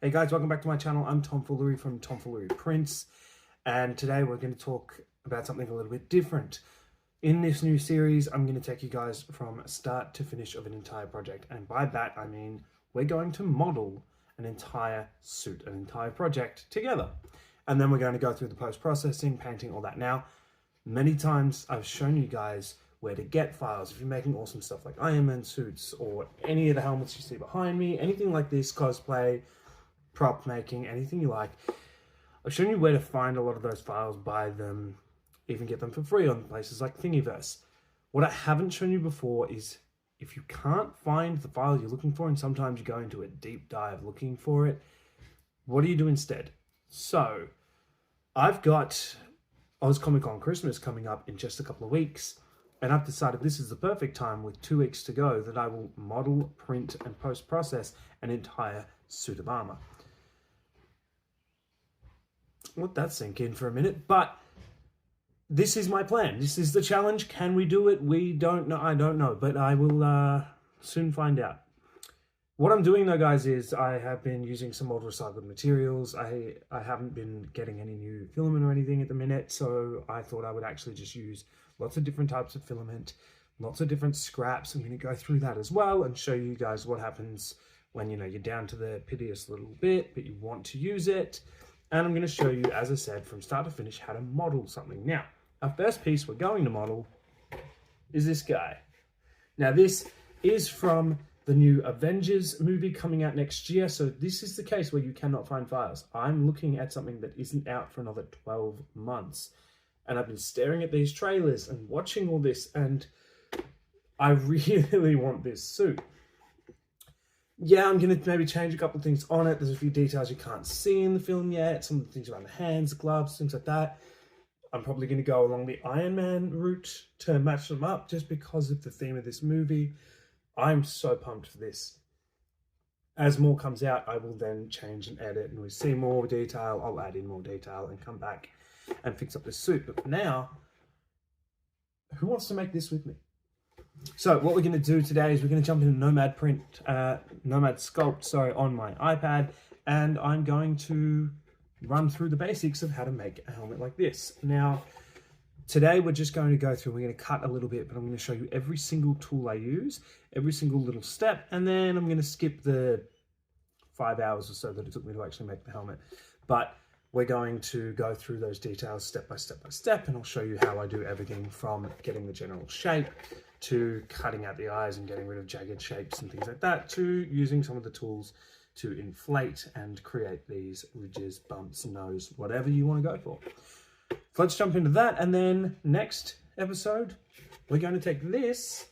Hey guys, welcome back to my channel. I'm Tom Foolery from Tom Foolery Prints, and today we're going to talk about something a little bit different. In this new series, I'm going to take you guys from start to finish of an entire project, and by that I mean we're going to model an entire suit, an entire project together. And then we're going to go through the post-processing, painting, all that. Now, many times I've shown you guys where to get files. If you're making awesome stuff like Iron Man suits or any of the helmets you see behind me, anything like this, cosplay, prop making, anything you like, I've shown you where to find a lot of those files, buy them, even get them for free on places like Thingiverse. What I haven't shown you before is if you can't find the file you're looking for, and sometimes you go into a deep dive looking for it, what do you do instead? So I've got Oz Comic Con Christmas coming up in just a couple of weeks, and I've decided this is the perfect time with 2 weeks to go that I will model, print, and post-process an entire suit of armor. Let that sink in for a minute, but this is my plan. This is the challenge. Can we do it? We don't know. I don't know, but I will soon find out. What I'm doing though, guys, is I have been using some old recycled materials. I haven't been getting any new filament or anything at the minute, so I thought I would actually just use lots of different types of filament, lots of different scraps. I'm going to go through that as well and show you guys what happens when, you know, you're down to the piteous little bit, but you want to use it. And I'm going to show you, as I said, from start to finish, how to model something. Now, our first piece we're going to model is this guy. Now, this is from the new Avengers movie coming out next year. So this is the case where you cannot find files. I'm looking at something that isn't out for another 12 months. And I've been staring at these trailers and watching all this, and I really want this suit. Yeah, I'm going to maybe change a couple of things on it. There's a few details you can't see in the film yet. Some of the things around the hands, gloves, things like that. I'm probably going to go along the Iron Man route to match them up just because of the theme of this movie. I'm so pumped for this. As more comes out, I will then change and edit, and we see more detail. I'll add in more detail and come back and fix up this suit. But for now, who wants to make this with me? So what we're going to do today is we're going to jump into Nomad Sculpt, on my iPad, and I'm going to run through the basics of how to make a helmet like this. Now, today we're just going to go through, we're going to cut a little bit, but I'm going to show you every single tool I use, every single little step, and then I'm going to skip the 5 hours or so that it took me to actually make the helmet. But we're going to go through those details step by step by step, and I'll show you how I do everything from getting the general shape to cutting out the eyes and getting rid of jagged shapes and things like that, to using some of the tools to inflate and create these ridges, bumps, nose, whatever you want to go for. So let's jump into that, and then next episode, we're going to take this.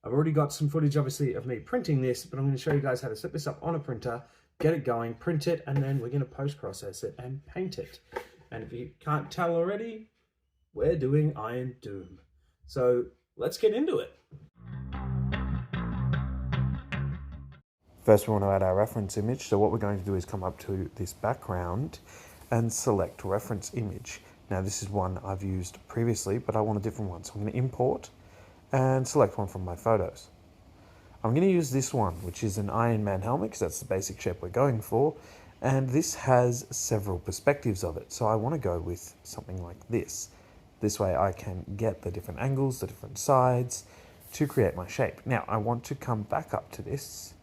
I've already got some footage, obviously, of me printing this, but I'm going to show you guys how to set this up on a printer, get it going, print it, and then we're going to post-process it and paint it. And if you can't tell already, we're doing Iron Doom. So let's get into it. First, we want to add our reference image. So what we're going to do is come up to this background and select reference image. Now, this is one I've used previously, but I want a different one. So I'm going to import and select one from my photos. I'm going to use this one, which is an Iron Man helmet, because that's the basic shape we're going for. And this has several perspectives of it. So I want to go with something like this. This way I can get the different angles, the different sides to create my shape. Now I want to come back up to this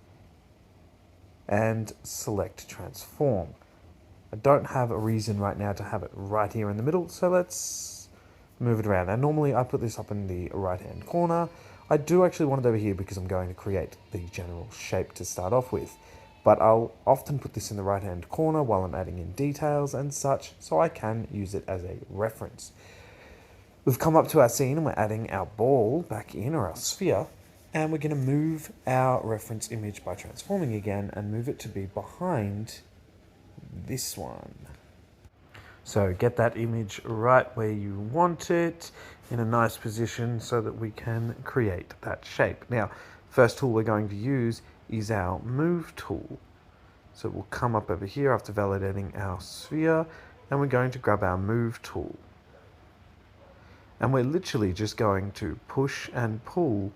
and select transform. I don't have a reason right now to have it right here in the middle, so let's move it around. Now normally I put this up in the right hand corner. I do actually want it over here because I'm going to create the general shape to start off with. But I'll often put this in the right hand corner while I'm adding in details and such, so I can use it as a reference. We've come up to our scene and we're adding our ball back in, or our sphere, and we're going to move our reference image by transforming again and move it to be behind this one. So get that image right where you want it, in a nice position so that we can create that shape. Now, first tool we're going to use is our move tool. So we'll come up over here after validating our sphere, and we're going to grab our move tool. And we're literally just going to push and pull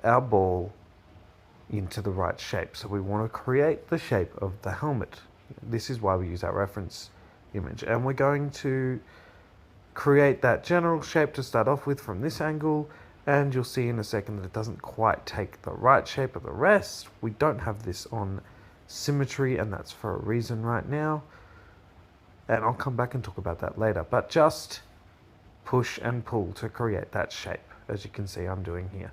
our ball into the right shape. So we want to create the shape of the helmet. This is why we use our reference image, and we're going to create that general shape to start off with from this angle, and you'll see in a second that it doesn't quite take the right shape of the rest. We don't have this on symmetry, and that's for a reason right now, and I'll come back and talk about that later, but just push and pull to create that shape, as you can see I'm doing here.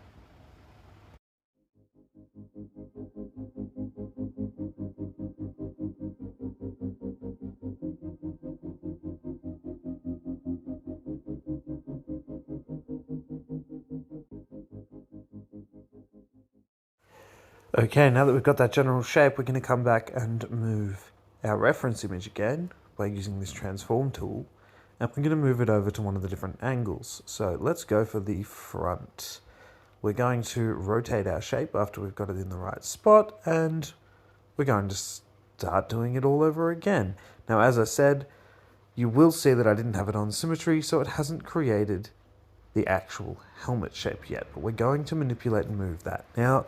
Okay, now that we've got that general shape, we're going to come back and move our reference image again by using this transform tool, and we're going to move it over to one of the different angles. So let's go for the front. We're going to rotate our shape after we've got it in the right spot, and we're going to start doing it all over again. Now, as I said, you will see that I didn't have it on symmetry, so it hasn't created the actual helmet shape yet, but we're going to manipulate and move that. Now,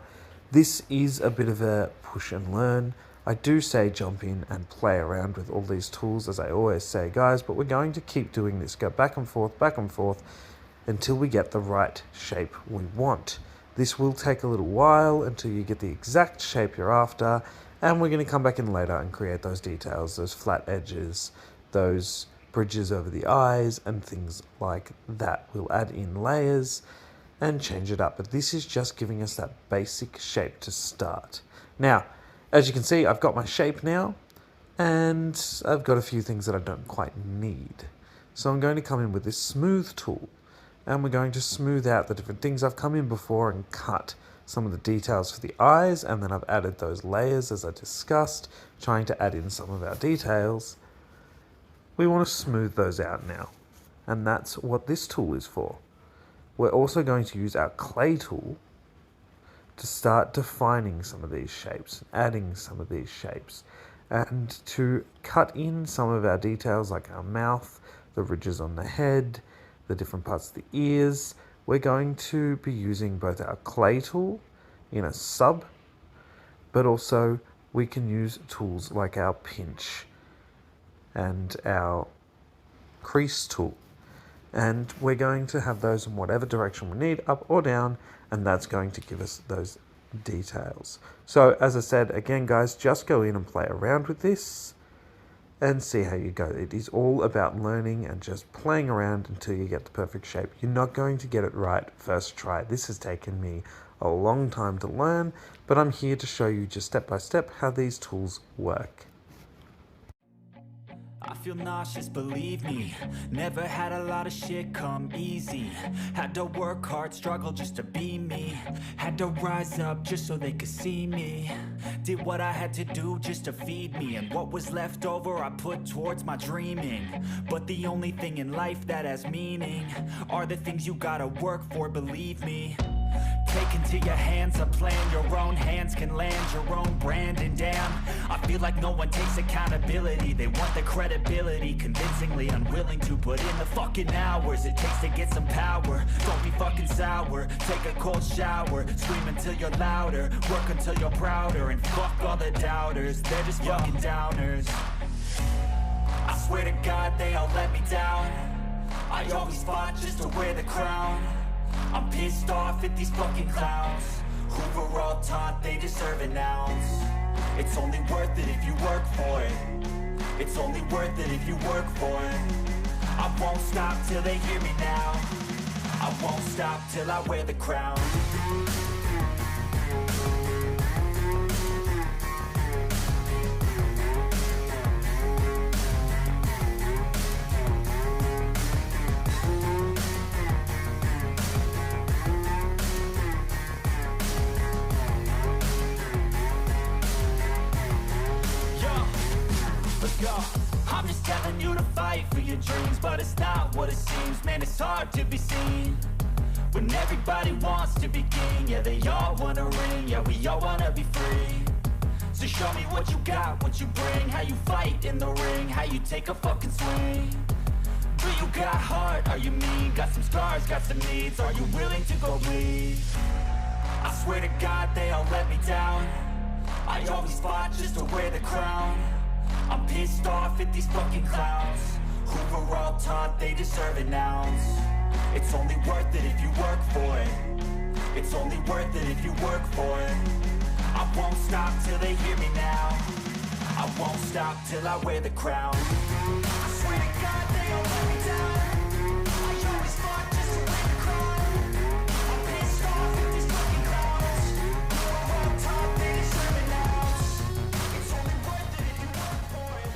this is a bit of a push and learn. I do say jump in and play around with all these tools, as I always say, guys, but we're going to keep doing this, go back and forth, until we get the right shape we want. This will take a little while until you get the exact shape you're after, and we're going to come back in later and create those details, those flat edges, those bridges over the eyes, and things like that. We'll add in layers and change it up, but this is just giving us that basic shape to start. Now, as you can see, I've got my shape now, and I've got a few things that I don't quite need. So I'm going to come in with this smooth tool, and we're going to smooth out the different things I've come in before and cut some of the details for the eyes, and then I've added those layers as I discussed, trying to add in some of our details. We want to smooth those out now, and that's what this tool is for. We're also going to use our clay tool to start defining some of these shapes, adding some of these shapes, and to cut in some of our details like our mouth, the ridges on the head, the different parts of the ears. We're going to be using both our clay tool in a sub, but also we can use tools like our pinch and our crease tool. And we're going to have those in whatever direction we need, up or down, and that's going to give us those details. So as I said, again, guys, just go in and play around with this and see how you go. It is all about learning and just playing around until you get the perfect shape. You're not going to get it right first try. This has taken me a long time to learn, but I'm here to show you just step by step how these tools work. I feel nauseous, believe me. Never had a lot of shit come easy. Had to work hard, struggle just to be me. Had to rise up just so they could see me. Did what I had to do just to feed me, and what was left over I put towards my dreaming. But the only thing in life that has meaning are the things you gotta work for, believe me. Take into your hands a plan, your own hands can land your own brand. And damn, I feel like no one takes accountability. They want the credibility, convincingly unwilling to put in the fucking hours it takes to get some power. Don't be fucking sour, take a cold shower, scream until you're louder, work until you're prouder, and fuck all the doubters, they're just fucking downers. I swear to God they all let me down. I always fought just to wear the crown. I'm pissed off at these fucking clowns who were all taught they deserve an ounce. It's only worth it if you work for it. It's only worth it if you work for it. I won't stop till they hear me now. I won't stop till I wear the crown. I'm just telling you to fight for your dreams, but it's not what it seems. Man, it's hard to be seen when everybody wants to be king. Yeah, they all wanna ring, yeah, we all wanna be free. So show me what you got, what you bring, how you fight in the ring, how you take a fucking swing. Do you got heart, are you mean? Got some scars, got some needs, are you willing to go bleed? I swear to God they all let me down. I always fought just to wear the crown. I'm pissed off at these fucking clowns who were all taught they deserve an ounce. It's only worth it if you work for it. It's only worth it if you work for it. I won't stop till they hear me now. I won't stop till I wear the crown. I swear to God they all let me down. I always fought just to wear the crown. I'm pissed off at these fucking clowns who are all taught they deserve an ounce. It's only worth it if you work for it.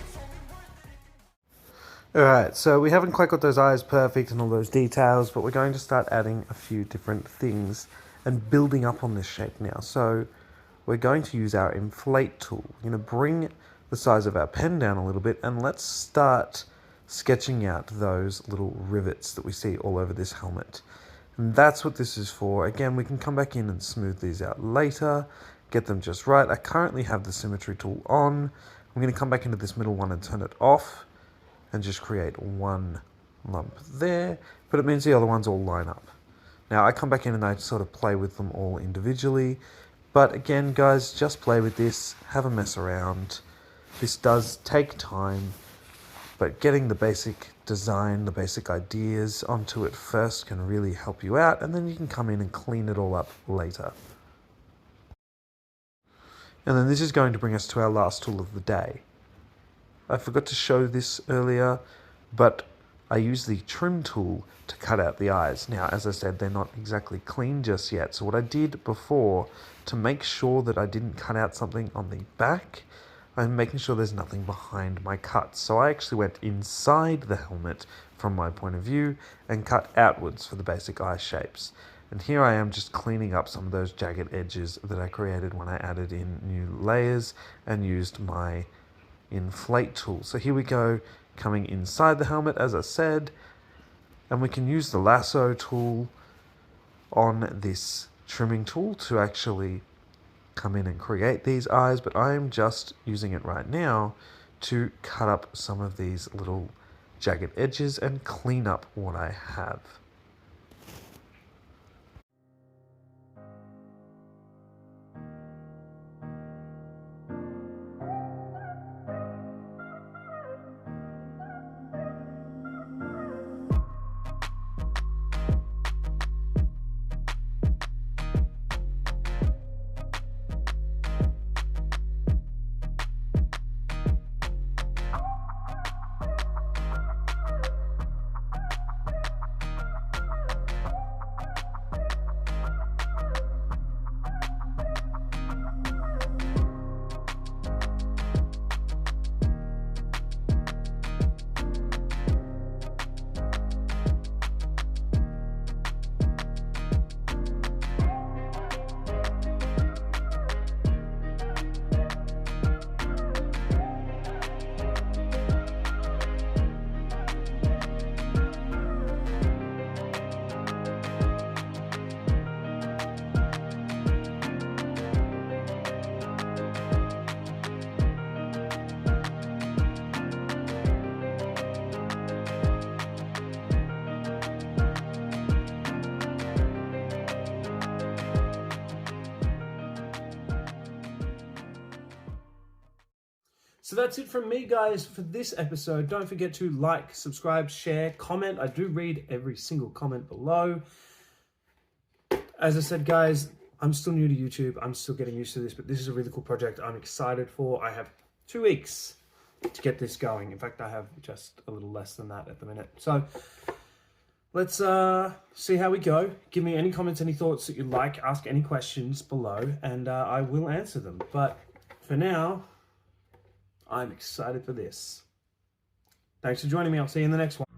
It's only worth it if you... Alright, so we haven't quite got those eyes perfect and all those details, but we're going to start adding a few different things and building up on this shape now. So we're going to use our inflate tool. We're going to bring the size of our pen down a little bit, and let's start sketching out those little rivets that we see all over this helmet. And that's what this is for. Again, we can come back in and smooth these out later, get them just right. I currently have the symmetry tool on. I'm going to come back into this middle one and turn it off and just create one lump there, but it means the other ones all line up. Now I come back in and I sort of play with them all individually. But again, guys, just play with this, have a mess around. This does take time, but getting the basic design, the basic ideas onto it first can really help you out, and then you can come in and clean it all up later. And then this is going to bring us to our last tool of the day. I forgot to show this earlier, but I use the trim tool to cut out the eyes. Now, as I said, they're not exactly clean just yet. So what I did before, to make sure that I didn't cut out something on the back, I'm making sure there's nothing behind my cuts. So I actually went inside the helmet from my point of view and cut outwards for the basic eye shapes. And here I am just cleaning up some of those jagged edges that I created when I added in new layers and used my inflate tool. So here we go, coming inside the helmet, as I said, and we can use the lasso tool on this trimming tool to actually come in and create these eyes, but I am just using it right now to cut up some of these little jagged edges and clean up what I have. So that's it from me, guys, for this episode. Don't forget to like, subscribe, share, comment. I do read every single comment below. As I said, guys, I'm still new to YouTube. I'm still getting used to this, but this is a really cool project I'm excited for. I have 2 weeks to get this going. In fact, I have just a little less than that at the minute. So let's see how we go. Give me any comments, any thoughts that you'd like. Ask any questions below, and I will answer them. But for now, I'm excited for this. Thanks for joining me. I'll see you in the next one.